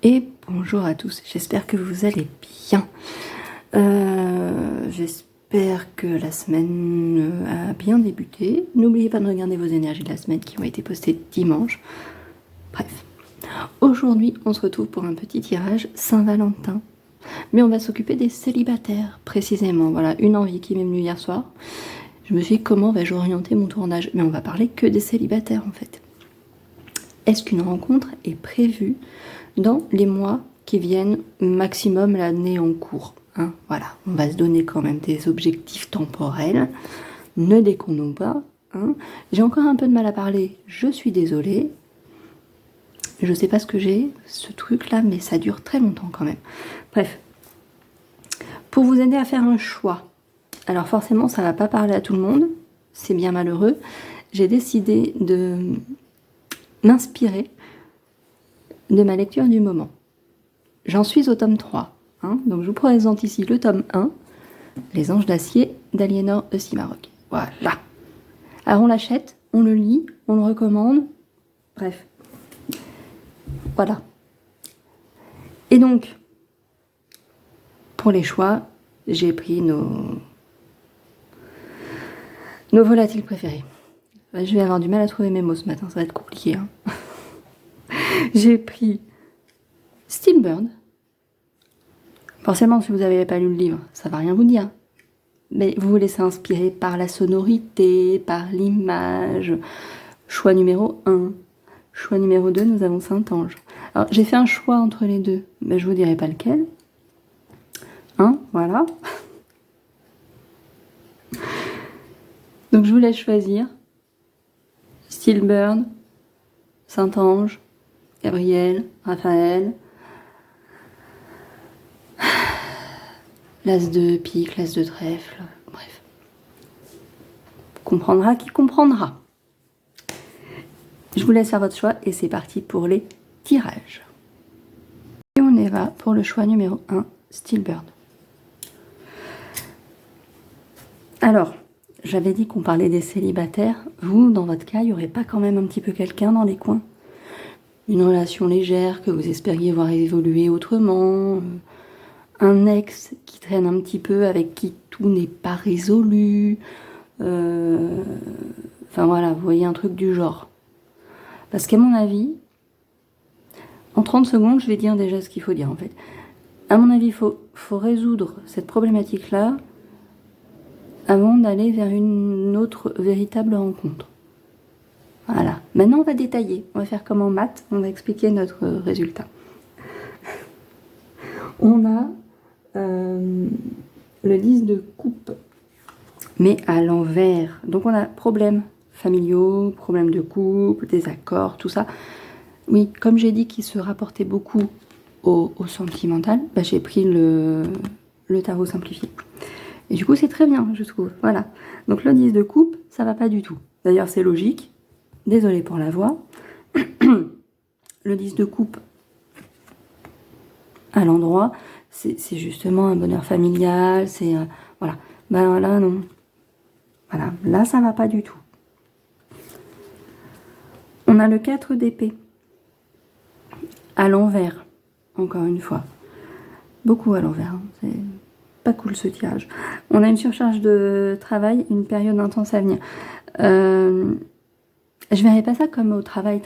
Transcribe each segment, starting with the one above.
Et bonjour à tous, j'espère que vous allez bien. J'espère que la semaine a bien débuté. N'oubliez pas de regarder vos énergies de la semaine qui ont été postées dimanche. Bref, aujourd'hui on se retrouve pour un petit tirage Saint-Valentin. Mais on va s'occuper des célibataires précisément. Voilà, une envie qui m'est venue hier soir. Je me suis dit comment vais-je orienter mon tournage? Mais on va parler que des célibataires en fait. Est-ce qu'une rencontre est prévue dans les mois qui viennent, maximum l'année en cours, hein? Voilà, on va se donner quand même des objectifs temporels. Ne déconnons pas, hein. J'ai encore un peu de mal à parler, je suis désolée. Je sais pas ce que j'ai, ce truc-là, mais ça dure très longtemps quand même. Bref, pour vous aider à faire un choix, alors forcément ça va pas parler à tout le monde, c'est bien malheureux, j'ai décidé de m'inspirer de ma lecture du moment. J'en suis au tome 3, hein, donc je vous présente ici le tome 1, Les Anges d'Acier d'Aliénor de Cimaroc. Voilà. Alors on l'achète, on le lit, on le recommande, bref. Voilà. Et donc, pour les choix, j'ai pris nos volatiles préférés. Je vais avoir du mal à trouver mes mots ce matin, ça va être compliqué, hein. J'ai pris Steelbird. Forcément, si vous n'avez pas lu le livre, ça va rien vous dire. Mais vous vous laissez inspirer par la sonorité, par l'image. Choix numéro 1. Choix numéro 2, nous avons Saint-Ange. Alors, j'ai fait un choix entre les deux, mais je vous dirai pas lequel. Hein, voilà. Donc, je vous laisse choisir. Steelbird, Saint-Ange, Gabriel, Raphaël, l'as de pique, l'as de trèfle, bref. Comprendra qui comprendra. Je vous laisse faire votre choix et c'est parti pour les tirages. Et on y va pour le choix numéro 1, Steelbird. Alors, j'avais dit qu'on parlait des célibataires. Vous, dans votre cas, il n'y aurait pas quand même un petit peu quelqu'un dans les coins? Une relation légère que vous espériez voir évoluer autrement, un ex qui traîne un petit peu, avec qui tout n'est pas résolu. Enfin voilà, vous voyez un truc du genre. Parce qu'à mon avis, en 30 secondes, je vais dire déjà ce qu'il faut dire en fait. À mon avis, il faut résoudre cette problématique-là avant d'aller vers une autre véritable rencontre. Voilà. Maintenant, on va détailler. On va faire comme en maths, on va expliquer notre résultat. On a le 10 de coupe, mais à l'envers. Donc on a problèmes familiaux, problèmes de couple, désaccords, tout ça. Oui, comme j'ai dit qu'il se rapportait beaucoup au sentimental, bah, j'ai pris le tarot simplifié. Et du coup, c'est très bien, je trouve. Voilà. Donc le 10 de coupe, ça va pas du tout. D'ailleurs, c'est logique. Désolée pour la voix. Le 10 de coupe, à l'endroit, c'est justement un bonheur familial, c'est... voilà. Ben là, non. Voilà, là, ça va pas du tout. On a le 4 d'épée. À l'envers, encore une fois. Beaucoup à l'envers, hein. C'est pas cool ce tirage. On a une surcharge de travail, une période intense à venir. Je verrais pas ça comme au travail,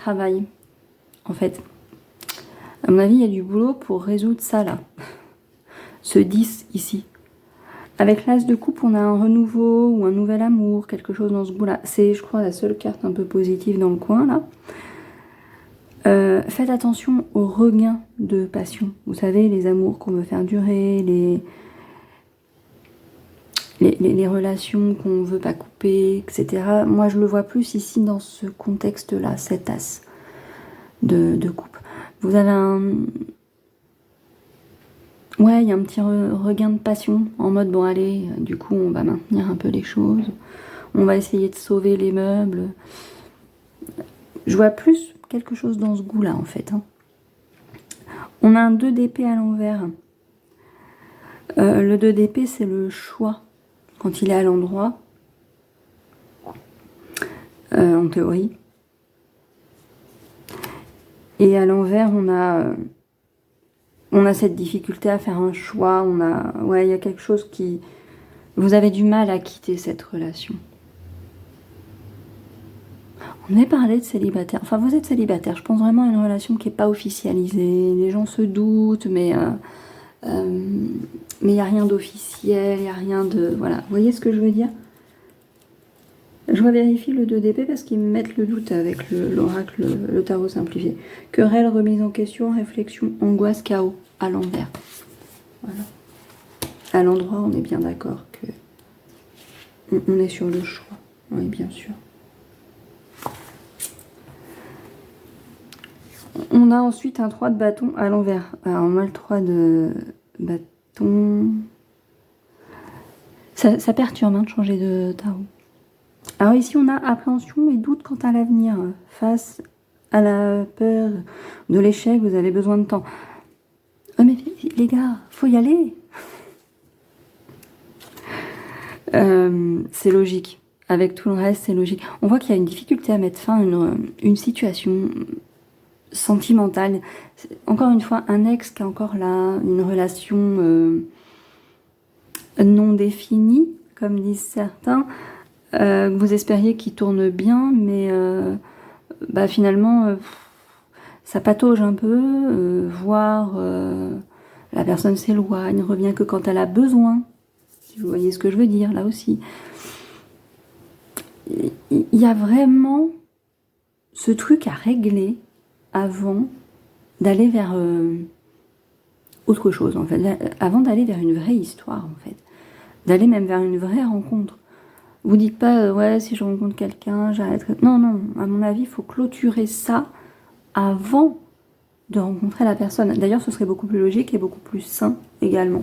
en fait. À mon avis, il y a du boulot pour résoudre ça, là. Ce 10, ici. Avec l'as de coupe, on a un renouveau ou un nouvel amour, quelque chose dans ce goût-là. C'est, je crois, la seule carte un peu positive dans le coin, là. Faites attention aux regains de passion. Vous savez, les amours qu'on veut faire durer, les relations qu'on veut pas couper, etc. Moi, je le vois plus ici dans ce contexte-là, cet as de coupe. Vous avez un... Ouais, il y a un petit regain de passion, en mode, bon allez, du coup, on va maintenir un peu les choses. On va essayer de sauver les meubles. Je vois plus quelque chose dans ce goût-là, en fait, hein. On a un 2 d'épée à l'envers. Le 2 d'épée, c'est le choix. Quand il est à l'endroit, en théorie. Et à l'envers, on a on a cette difficulté à faire un choix, ouais, il y a quelque chose qui... Vous avez du mal à quitter cette relation. On est parlé de célibataire, enfin vous êtes célibataire, je pense vraiment à une relation qui n'est pas officialisée, les gens se doutent, mais il n'y a rien d'officiel, il n'y a rien de... Voilà, vous voyez ce que je veux dire? Je revérifie le 2 d'épée parce qu'ils me mettent le doute avec l'oracle, le tarot simplifié. Querelle, remise en question, réflexion, angoisse, chaos, à l'envers. Voilà. À l'endroit, on est bien d'accord que on est sur le choix. Oui, bien sûr. On a ensuite un 3 de bâton à l'envers. Alors moi, le 3 de bâton... Ça perturbe hein, de changer de tarot. Alors ici, on a appréhension et doute quant à l'avenir. Face à la peur de l'échec, vous avez besoin de temps. Oh mais les gars, faut y aller. C'est logique. Avec tout le reste, c'est logique. On voit qu'il y a une difficulté à mettre fin à une situation sentimentale. Encore une fois, un ex qui est encore là, une relation non définie, comme disent certains. Vous espériez qu'il tourne bien, mais finalement, ça patauge un peu, voire la personne s'éloigne, revient que quand elle a besoin. Si vous voyez ce que je veux dire, là aussi. Il y a vraiment ce truc à régler avant d'aller vers autre chose, en fait. Avant d'aller vers une vraie histoire, en fait. D'aller même vers une vraie rencontre. Vous dites pas, ouais, si je rencontre quelqu'un, j'arrêterai. Non, non, à mon avis, il faut clôturer ça avant de rencontrer la personne. D'ailleurs, ce serait beaucoup plus logique et beaucoup plus sain également.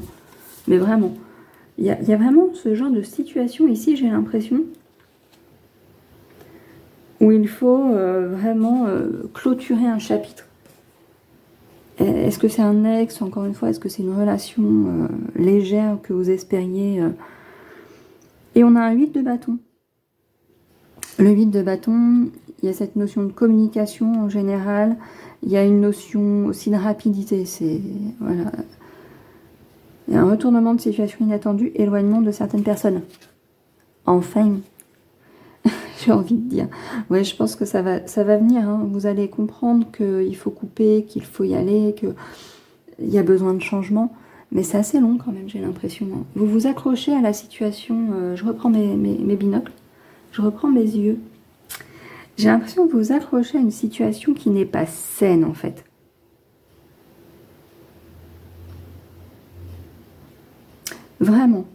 Mais vraiment, il y a vraiment ce genre de situation ici, j'ai l'impression, où il faut vraiment clôturer un chapitre. Est-ce que c'est un ex, encore une fois, est-ce que c'est une relation légère que vous espériez Et on a un 8 de bâton. Le 8 de bâton, il y a cette notion de communication en général, il y a une notion aussi de rapidité, voilà. Il y a un retournement de situation inattendue, éloignement de certaines personnes. Enfin, j'ai envie de dire. Ouais, je pense que ça va venir, hein. Vous allez comprendre qu'il faut couper, qu'il faut y aller, qu'il y a besoin de changement. Mais c'est assez long quand même, j'ai l'impression. Vous vous accrochez à la situation. Je reprends mes binocles. Je reprends mes yeux. J'ai l'impression que vous vous accrochez à une situation qui n'est pas saine, en fait. Vraiment.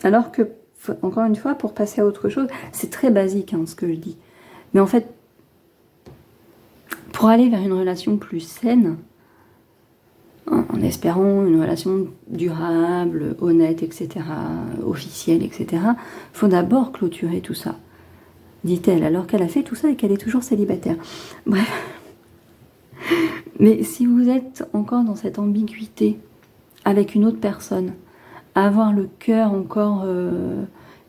Alors que, encore une fois, pour passer à autre chose, c'est très basique, hein, ce que je dis. Mais en fait, pour aller vers une relation plus saine, en espérant une relation durable, honnête, etc., officielle, etc., il faut d'abord clôturer tout ça, dit-elle, alors qu'elle a fait tout ça et qu'elle est toujours célibataire. Bref. Mais si vous êtes encore dans cette ambiguïté avec une autre personne, avoir le cœur encore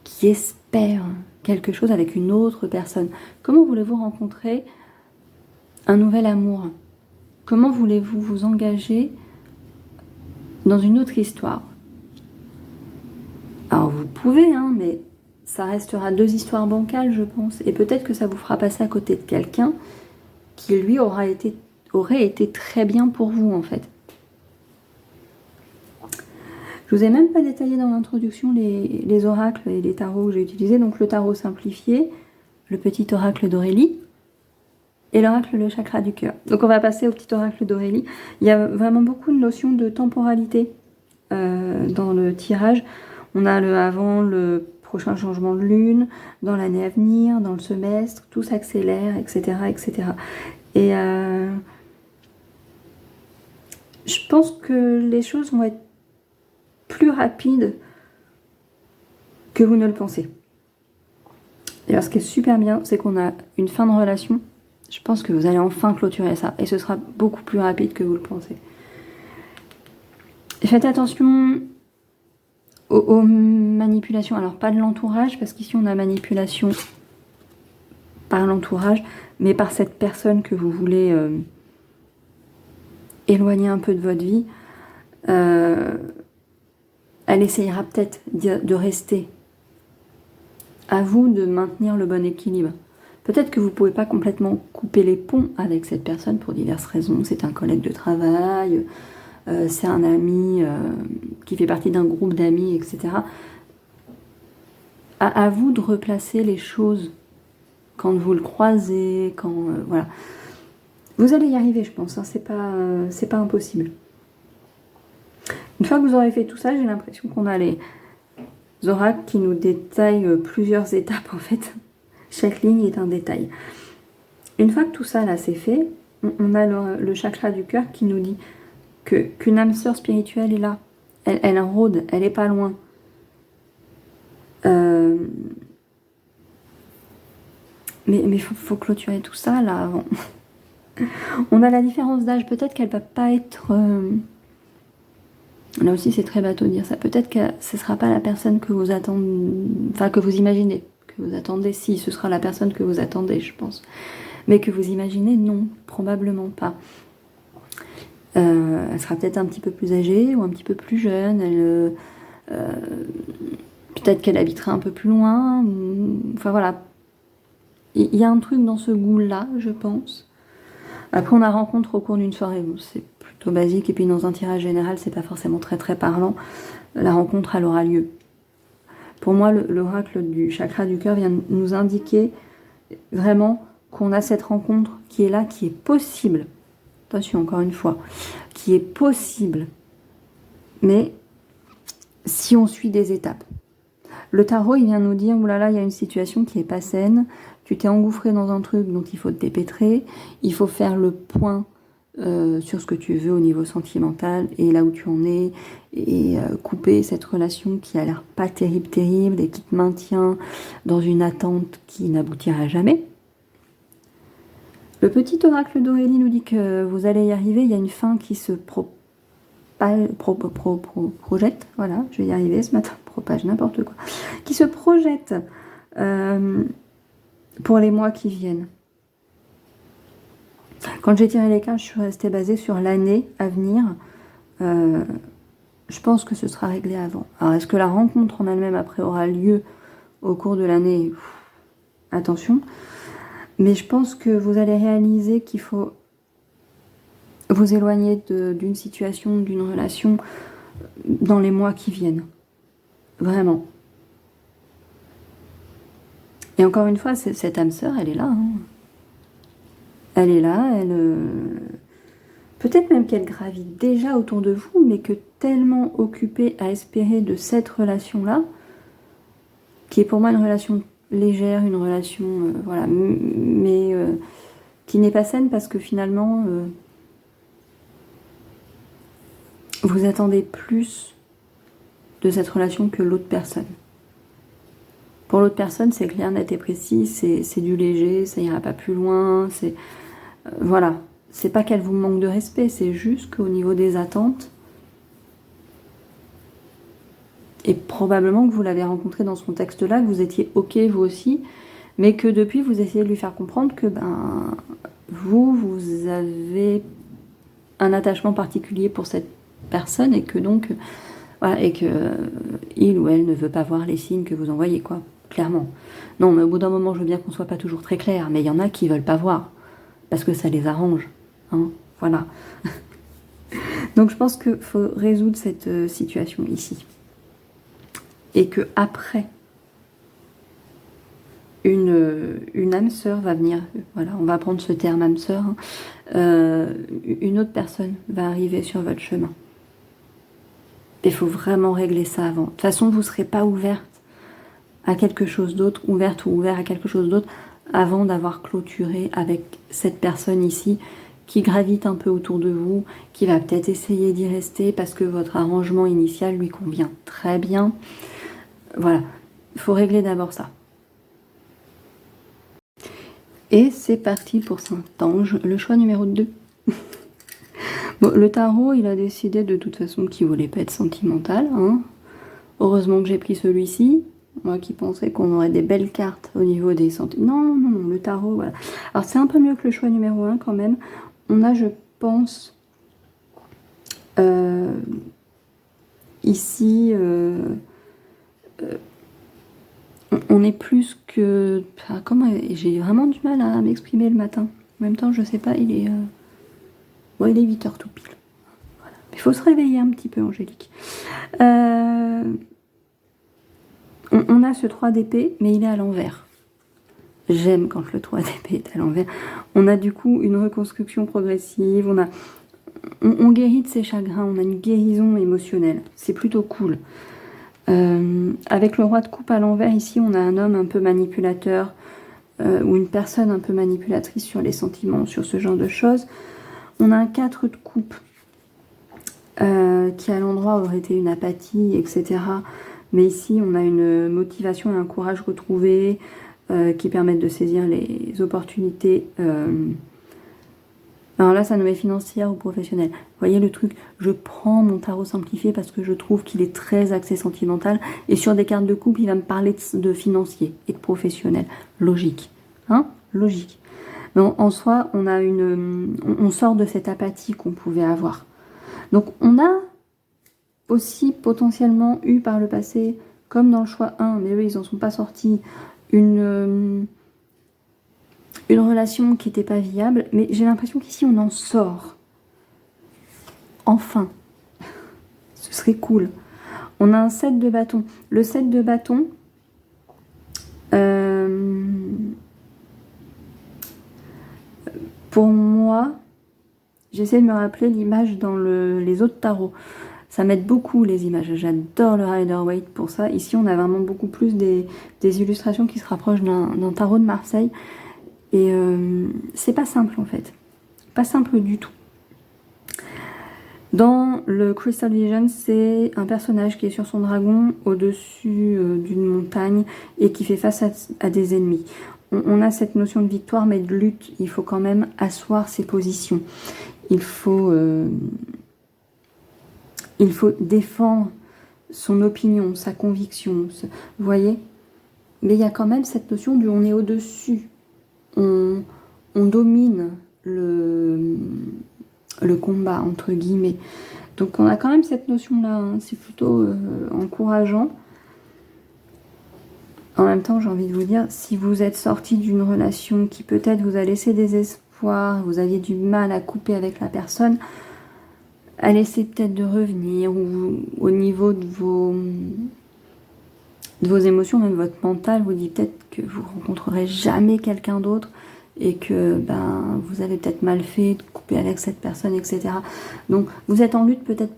qui espère quelque chose avec une autre personne, comment voulez-vous rencontrer un nouvel amour? Comment voulez-vous vous engager dans une autre histoire? Alors vous pouvez, hein, mais ça restera 2 histoires bancales, je pense. Et peut-être que ça vous fera passer à côté de quelqu'un qui, lui, aurait été très bien pour vous, en fait. Je vous ai même pas détaillé dans l'introduction les oracles et les tarots que j'ai utilisés. Donc le tarot simplifié, le petit oracle d'Aurélie, et l'oracle le chakra du cœur. Donc on va passer au petit oracle d'Aurélie. Il y a vraiment beaucoup de notions de temporalité dans le tirage. On a le avant, le prochain changement de lune, dans l'année à venir, dans le semestre, tout s'accélère, etc., etc. Et je pense que les choses vont être plus rapides que vous ne le pensez. Et alors ce qui est super bien, c'est qu'on a une fin de relation. Je pense que vous allez enfin clôturer ça. Et ce sera beaucoup plus rapide que vous le pensez. Et faites attention aux manipulations. Alors pas de l'entourage, parce qu'ici on a manipulation par l'entourage, mais par cette personne que vous voulez éloigner un peu de votre vie, elle essayera peut-être de rester. À vous de maintenir le bon équilibre. Peut-être que vous ne pouvez pas complètement couper les ponts avec cette personne pour diverses raisons. C'est un collègue de travail, c'est un ami qui fait partie d'un groupe d'amis, etc. À vous de replacer les choses quand vous le croisez, quand voilà. Vous allez y arriver, je pense. Hein, c'est pas impossible. Une fois que vous aurez fait tout ça, j'ai l'impression qu'on a les oracles qui nous détaillent plusieurs étapes en fait. Chaque ligne est un détail. Une fois que tout ça là c'est fait, on a le chakra du cœur qui nous dit qu'une âme sœur spirituelle est là. Elle rôde, elle est pas loin. Mais faut clôturer tout ça là avant. On a la différence d'âge, peut-être qu'elle va pas être... Là aussi c'est très bateau de dire ça, peut-être que ce sera pas la personne que vous attendez, enfin que vous imaginez, que vous attendez, si ce sera la personne que vous attendez je pense. Mais que vous imaginez, non, probablement pas. Elle sera peut-être un petit peu plus âgée ou un petit peu plus jeune, peut-être qu'elle habitera un peu plus loin, enfin voilà. Il y a un truc dans ce goût-là, je pense. Après, on la rencontre au cours d'une soirée, bon, c'est plutôt basique, et puis dans un tirage général, c'est pas forcément très très parlant. La rencontre, elle aura lieu. Pour moi, l'oracle du chakra du cœur vient nous indiquer vraiment qu'on a cette rencontre qui est là, qui est possible. Attention, encore une fois, qui est possible. Mais si on suit des étapes. Le tarot, il vient nous dire, oulala, il y a une situation qui est pas saine, tu t'es engouffré dans un truc dont il faut te dépêtrer, il faut faire le point sur ce que tu veux au niveau sentimental et là où tu en es, et couper cette relation qui a l'air pas terrible et qui te maintient dans une attente qui n'aboutira jamais. Le petit oracle d'Aurélie nous dit que vous allez y arriver, il y a une fin qui se projette, voilà, je vais y arriver ce matin, propage n'importe quoi, qui se projette pour les mois qui viennent. Quand j'ai tiré les cartes, je suis restée basée sur l'année à venir. Je pense que ce sera réglé avant. Alors, est-ce que la rencontre en elle-même après aura lieu au cours de l'année? Attention. Mais je pense que vous allez réaliser qu'il faut vous éloigner d'une situation, d'une relation dans les mois qui viennent. Vraiment. Et encore une fois, cette âme sœur, elle est là. Hein. Elle est là, peut-être même qu'elle gravite déjà autour de vous, mais que tellement occupée à espérer de cette relation-là, qui est pour moi une relation légère, une relation, voilà, mais qui n'est pas saine parce que finalement, vous attendez plus de cette relation que l'autre personne. Pour l'autre personne, c'est clair, net et précis, c'est du léger, ça ira pas plus loin, c'est... voilà, c'est pas qu'elle vous manque de respect, c'est juste qu'au niveau des attentes, et probablement que vous l'avez rencontré dans ce contexte-là, que vous étiez ok vous aussi, mais que depuis vous essayez de lui faire comprendre que vous avez un attachement particulier pour cette personne et que donc, voilà, et que il ou elle ne veut pas voir les signes que vous envoyez, quoi, clairement. Non, mais au bout d'un moment, je veux bien qu'on soit pas toujours très clair, mais il y en a qui veulent pas voir. Parce que ça les arrange, hein, voilà. Donc je pense qu'il faut résoudre cette situation ici. Et que après, une âme sœur va venir, voilà, on va prendre ce terme âme sœur, hein, une autre personne va arriver sur votre chemin. Il faut vraiment régler ça avant. De toute façon, vous ne serez pas ouverte à quelque chose d'autre, ouverte ou ouvert à quelque chose d'autre, avant d'avoir clôturé avec cette personne ici qui gravite un peu autour de vous, qui va peut-être essayer d'y rester parce que votre arrangement initial lui convient très bien. Voilà, il faut régler d'abord ça. Et c'est parti pour Saint-Ange, le choix numéro 2. Bon, le tarot, il a décidé de toute façon qu'il voulait pas être sentimental. Hein. Heureusement que j'ai pris celui-ci. Moi qui pensais qu'on aurait des belles cartes au niveau des sentiments. Non, le tarot, voilà. Alors c'est un peu mieux que le choix numéro 1 quand même. On a, je pense, Ici, on est plus que... Enfin, comment... J'ai vraiment du mal à m'exprimer le matin. En même temps, je sais pas, il est 8h tout pile. Voilà. Il faut se réveiller un petit peu, Angélique. On a ce 3 d'épée, mais il est à l'envers. J'aime quand le 3 d'épée est à l'envers. On a du coup une reconstruction progressive, on guérit de ses chagrins, on a une guérison émotionnelle. C'est plutôt cool. Avec le roi de coupe à l'envers, ici, on a un homme un peu manipulateur ou une personne un peu manipulatrice sur les sentiments, sur ce genre de choses. On a un 4 de coupe qui à l'endroit aurait été une apathie, etc. Mais ici, on a une motivation et un courage retrouvés qui permettent de saisir les opportunités. Alors là, ça nous met financière ou professionnelle. Vous voyez le truc, je prends mon tarot simplifié parce que je trouve qu'il est très axé sentimental. Et sur des cartes de couple, il va me parler de financier et de professionnel. Logique. Hein? Logique. Mais en soi, on sort de cette apathie qu'on pouvait avoir. Donc on a aussi potentiellement eu par le passé, comme dans le choix 1, mais eux ils n'en sont pas sortis, une relation qui n'était pas viable, mais j'ai l'impression qu'ici on en sort. Enfin. Ce serait cool. On a un 7 de bâton. Le 7 de bâton, pour moi, j'essaie de me rappeler l'image dans les autres tarots. Ça m'aide beaucoup les images. J'adore le Rider-Waite pour ça. Ici, on a vraiment beaucoup plus des illustrations qui se rapprochent d'un tarot de Marseille. Et c'est pas simple en fait. Pas simple du tout. Dans le Crystal Vision, c'est un personnage qui est sur son dragon au-dessus d'une montagne et qui fait face à des ennemis. On a cette notion de victoire mais de lutte. Il faut quand même asseoir ses positions. Il faut défendre son opinion, sa conviction. Vous voyez? Mais il y a quand même cette notion du on est au-dessus. On domine le combat, entre guillemets. Donc on a quand même cette notion-là. Hein. C'est plutôt encourageant. En même temps, j'ai envie de vous dire, si vous êtes sorti d'une relation qui peut-être vous a laissé des espoirs, vous aviez du mal à couper avec la personne, elle essaie peut-être de revenir, ou au niveau de vos émotions, même votre mental, vous dit peut-être que vous rencontrerez jamais quelqu'un d'autre et que vous avez peut-être mal fait de couper avec cette personne, etc. Donc vous êtes en lutte peut-être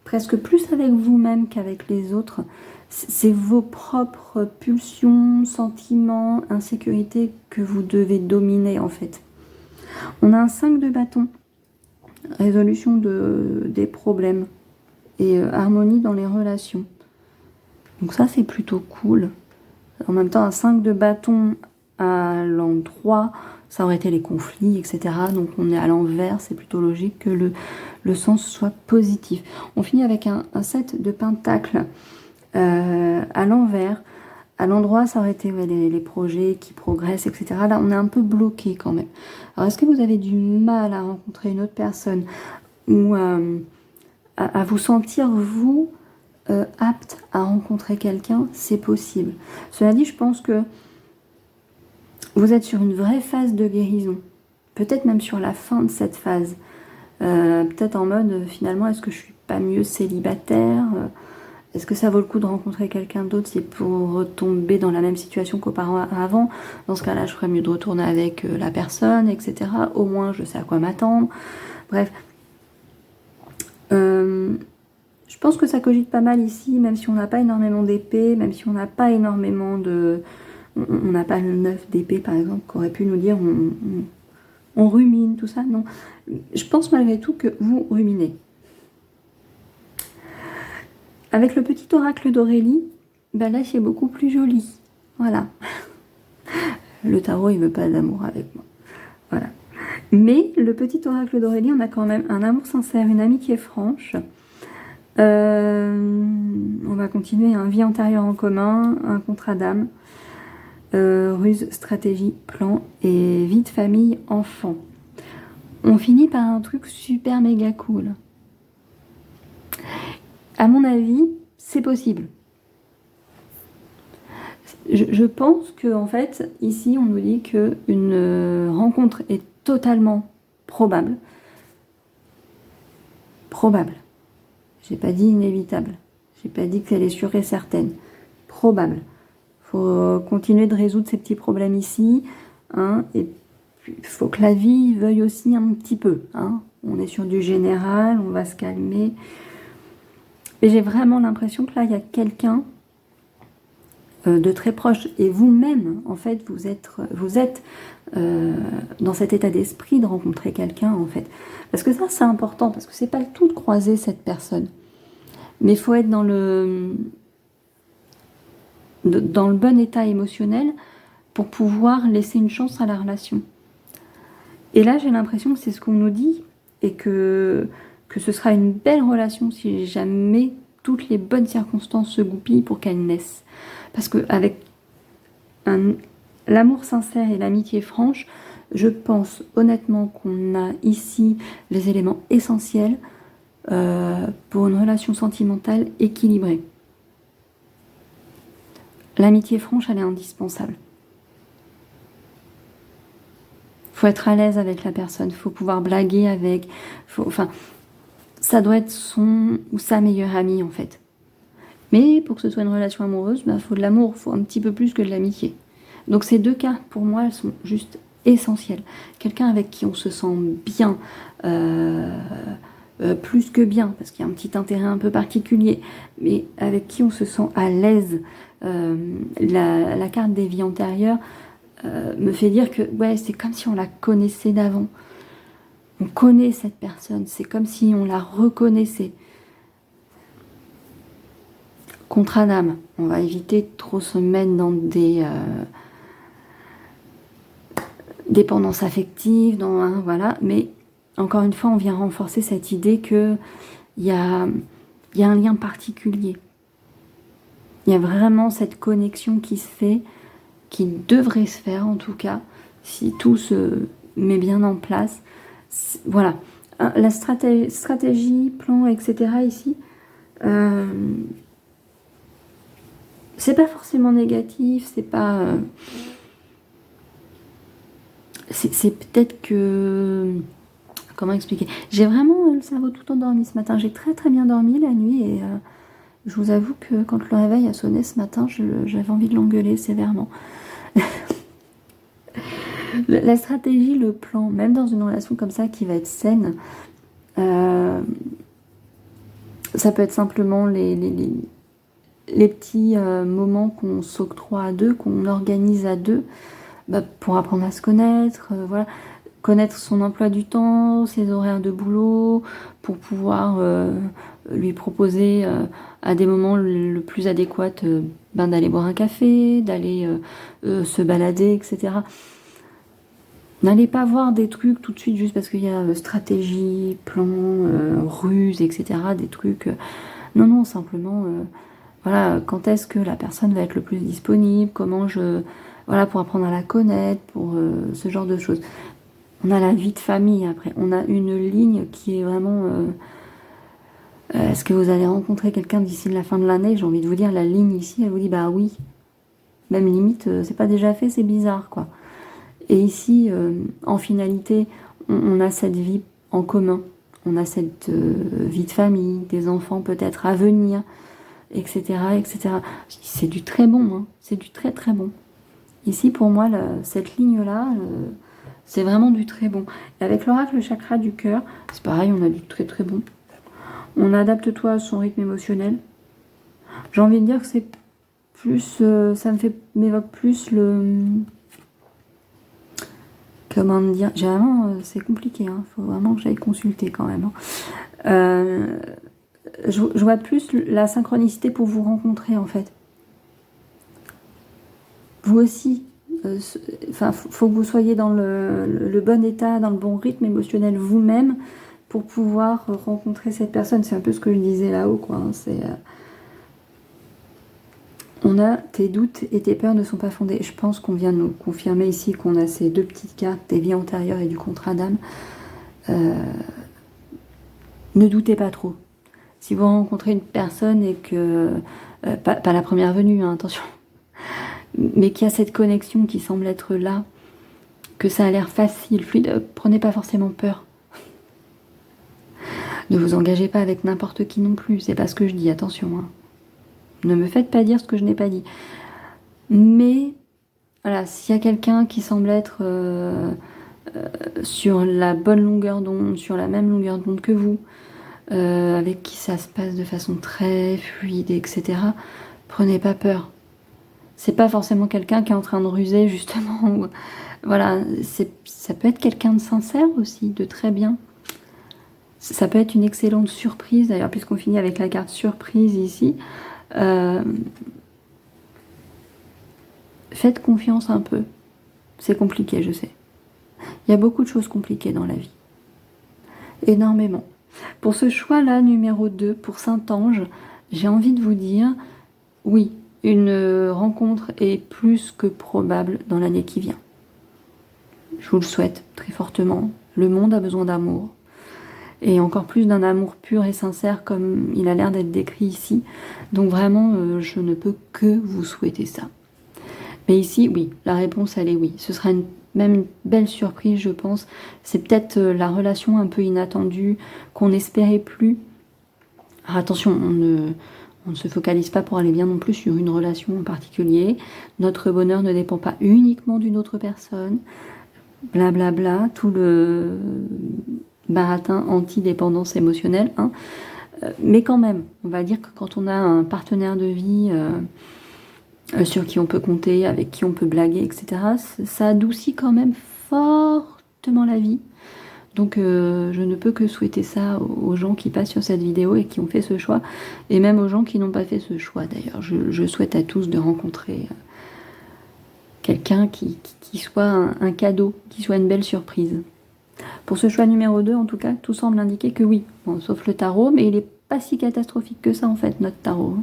presque plus avec vous-même qu'avec les autres. C'est vos propres pulsions, sentiments, insécurités que vous devez dominer en fait. On a un 5 de bâton. Résolution des problèmes et harmonie dans les relations. Donc ça, c'est plutôt cool. En même temps, un 5 de bâton à l'endroit, ça aurait été les conflits, etc. Donc on est à l'envers, c'est plutôt logique que le sens soit positif. On finit avec un 7 de pentacle à l'envers. À l'endroit, ça aurait été les projets qui progressent, etc. Là, on est un peu bloqué quand même. Alors, est-ce que vous avez du mal à rencontrer une autre personne ou à vous sentir, vous, apte à rencontrer quelqu'un? C'est possible. Cela dit, je pense que vous êtes sur une vraie phase de guérison. Peut-être même sur la fin de cette phase. Peut-être en mode, finalement, est-ce que je suis pas mieux célibataire? Est-ce que ça vaut le coup de rencontrer quelqu'un d'autre si pour retomber dans la même situation qu'auparavant? Dans ce cas-là, je ferais mieux de retourner avec la personne, etc. Au moins, je sais à quoi m'attendre. Bref. Je pense que ça cogite pas mal ici, même si on n'a pas énormément d'épée, même si on n'a pas énormément de... On n'a pas le 9 d'épée, par exemple, qu'aurait pu nous dire on rumine, tout ça. Non. Je pense malgré tout que vous ruminez. Avec le petit oracle d'Aurélie, là c'est beaucoup plus joli. Voilà. Le tarot, il veut pas d'amour avec moi. Voilà. Mais le petit oracle d'Aurélie, on a quand même un amour sincère, une amitié franche. On va continuer. Un vie antérieure en commun, un contrat d'âme, ruse, stratégie, plan et vie de famille, enfant. On finit par un truc super méga cool. à mon avis, c'est possible. Je pense que en fait, ici, on nous dit qu'une rencontre est totalement probable. Probable. J'ai pas dit inévitable. J'ai pas dit qu'elle est sûre et certaine. Probable. Faut continuer de résoudre ces petits problèmes ici, hein, et puis il faut que la vie veuille aussi un petit peu, hein. On est sur du général, on va se calmer. Et j'ai vraiment l'impression que là, il y a quelqu'un de très proche. Et vous-même, en fait, vous êtes dans cet état d'esprit de rencontrer quelqu'un, en fait. Parce que ça, c'est important, parce que c'est pas le tout de croiser cette personne. Mais il faut être dans le bon état émotionnel pour pouvoir laisser une chance à la relation. Et là, j'ai l'impression que c'est ce qu'on nous dit, et que ce sera une belle relation si jamais toutes les bonnes circonstances se goupillent pour qu'elle naisse. Parce qu'avec l'amour sincère et l'amitié franche, je pense honnêtement qu'on a ici les éléments essentiels pour une relation sentimentale équilibrée. L'amitié franche, elle est indispensable. Faut être à l'aise avec la personne, faut pouvoir blaguer avec, enfin, ça doit être son ou sa meilleure amie en fait. Mais pour que ce soit une relation amoureuse, il faut de l'amour, il faut un petit peu plus que de l'amitié. Donc ces deux cartes, pour moi, elles sont juste essentielles. Quelqu'un avec qui on se sent bien, plus que bien, parce qu'il y a un petit intérêt un peu particulier, mais avec qui on se sent à l'aise. La carte des vies antérieures me fait dire que ouais, c'est comme si on la connaissait d'avant. On connaît cette personne, c'est comme si on la reconnaissait. Contrat d'âme, on va éviter de trop se mettre dans des dépendances affectives, voilà, mais encore une fois, on vient renforcer cette idée qu'il y a un lien particulier. Il y a vraiment cette connexion qui se fait, qui devrait se faire en tout cas, si tout se met bien en place. Voilà, la stratégie, plan, etc. ici, c'est pas forcément négatif, c'est pas... c'est peut-être que... Comment expliquer? J'ai vraiment le cerveau tout endormi ce matin. J'ai très très bien dormi la nuit et je vous avoue que quand le réveil a sonné ce matin, j'avais envie de l'engueuler sévèrement. La stratégie, le plan, même dans une relation comme ça qui va être saine, ça peut être simplement les petits moments qu'on s'octroie à deux, qu'on organise à deux, pour apprendre à se connaître, voilà, connaître son emploi du temps, ses horaires de boulot, pour pouvoir lui proposer à des moments le plus adéquat d'aller boire un café, d'aller se balader, etc. N'allez pas voir des trucs tout de suite juste parce qu'il y a stratégie, plan, ruse, etc. Des trucs... non, non, simplement... voilà, quand est-ce que la personne va être le plus disponible, comment voilà, pour apprendre à la connaître, pour ce genre de choses. On a la vie de famille après, on a une ligne qui est vraiment... est-ce que vous allez rencontrer quelqu'un d'ici la fin de l'année? J'ai envie de vous dire, la ligne ici, elle vous dit, bah oui. Même limite, c'est pas déjà fait, c'est bizarre, quoi. Et ici, en finalité, on a cette vie en commun. On a cette vie de famille, des enfants peut-être à venir, etc., etc. C'est du très bon, hein. C'est du très très bon. Ici, pour moi, cette ligne-là, c'est vraiment du très bon. Et avec l'oracle chakra du cœur, c'est pareil, on a du très très bon. On adapte-toi à son rythme émotionnel. J'ai envie de dire que c'est plus... ça m'évoque plus le... Comment dire? J'ai vraiment... c'est compliqué, hein. Faut vraiment que j'aille consulter quand même, hein. Je vois plus la synchronicité pour vous rencontrer, en fait. Vous aussi, faut que vous soyez dans le bon état, dans le bon rythme émotionnel vous-même pour pouvoir rencontrer cette personne. C'est un peu ce que je disais là-haut, quoi, hein. On a tes doutes et tes peurs ne sont pas fondés. Je pense qu'on vient de nous confirmer ici qu'on a ces deux petites cartes des vies antérieures et du contrat d'âme. Ne doutez pas trop. Si vous rencontrez une personne et que, pas la première venue, hein, attention, mais qu'il y a cette connexion qui semble être là, que ça a l'air facile, fluide, prenez pas forcément peur. Ne vous engagez pas avec n'importe qui non plus, c'est pas ce que je dis, attention. Hein. Ne me faites pas dire ce que je n'ai pas dit. Mais, voilà, s'il y a quelqu'un qui semble être sur la bonne longueur d'onde, sur la même longueur d'onde que vous, avec qui ça se passe de façon très fluide, etc., prenez pas peur. C'est pas forcément quelqu'un qui est en train de ruser, justement. Ou, voilà, ça peut être quelqu'un de sincère aussi, de très bien. Ça peut être une excellente surprise, d'ailleurs, puisqu'on finit avec la carte surprise ici. Faites confiance un peu. C'est compliqué, je sais. Il y a beaucoup de choses compliquées dans la vie. Énormément. Pour ce choix-là, numéro 2, pour Saint-Ange, j'ai envie de vous dire, oui, une rencontre est plus que probable dans l'année qui vient. Je vous le souhaite très fortement. Le monde a besoin d'amour. Et encore plus d'un amour pur et sincère comme il a l'air d'être décrit ici. Donc vraiment, je ne peux que vous souhaiter ça. Mais ici, oui, la réponse, elle est oui. Ce sera même une belle surprise, je pense. C'est peut-être la relation un peu inattendue qu'on n'espérait plus. Alors attention, on ne se focalise pas pour aller bien non plus sur une relation en particulier. Notre bonheur ne dépend pas uniquement d'une autre personne. Blablabla, bla bla, tout le baratin anti-dépendance émotionnelle. Hein. Mais quand même, on va dire que quand on a un partenaire de vie sur qui on peut compter, avec qui on peut blaguer, etc., ça adoucit quand même fortement la vie. Donc je ne peux que souhaiter ça aux gens qui passent sur cette vidéo et qui ont fait ce choix, et même aux gens qui n'ont pas fait ce choix d'ailleurs. Je souhaite à tous de rencontrer quelqu'un qui soit un cadeau, qui soit une belle surprise. Pour ce choix numéro 2, en tout cas, tout semble indiquer que oui, bon, sauf le tarot, mais il n'est pas si catastrophique que ça en fait, notre tarot.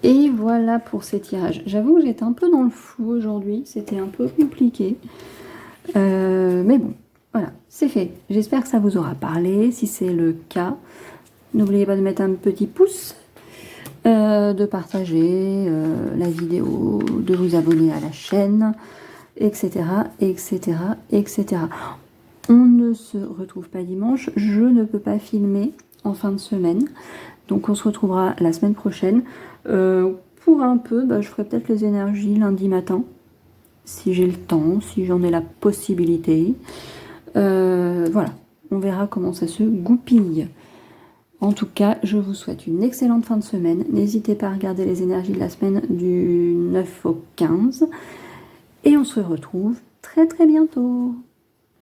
Et voilà pour ces tirages. J'avoue que j'étais un peu dans le flou aujourd'hui, c'était un peu compliqué. Mais bon, voilà, c'est fait. J'espère que ça vous aura parlé. Si c'est le cas, n'oubliez pas de mettre un petit pouce, de partager la vidéo, de vous abonner à la chaîne, etc., etc., etc. On ne se retrouve pas dimanche. Je ne peux pas filmer en fin de semaine. Donc on se retrouvera la semaine prochaine. Pour un peu, je ferai peut-être les énergies lundi matin. Si j'ai le temps, si j'en ai la possibilité. Voilà, on verra comment ça se goupille. En tout cas, je vous souhaite une excellente fin de semaine. N'hésitez pas à regarder les énergies de la semaine du 9 au 15. Et on se retrouve très très bientôt.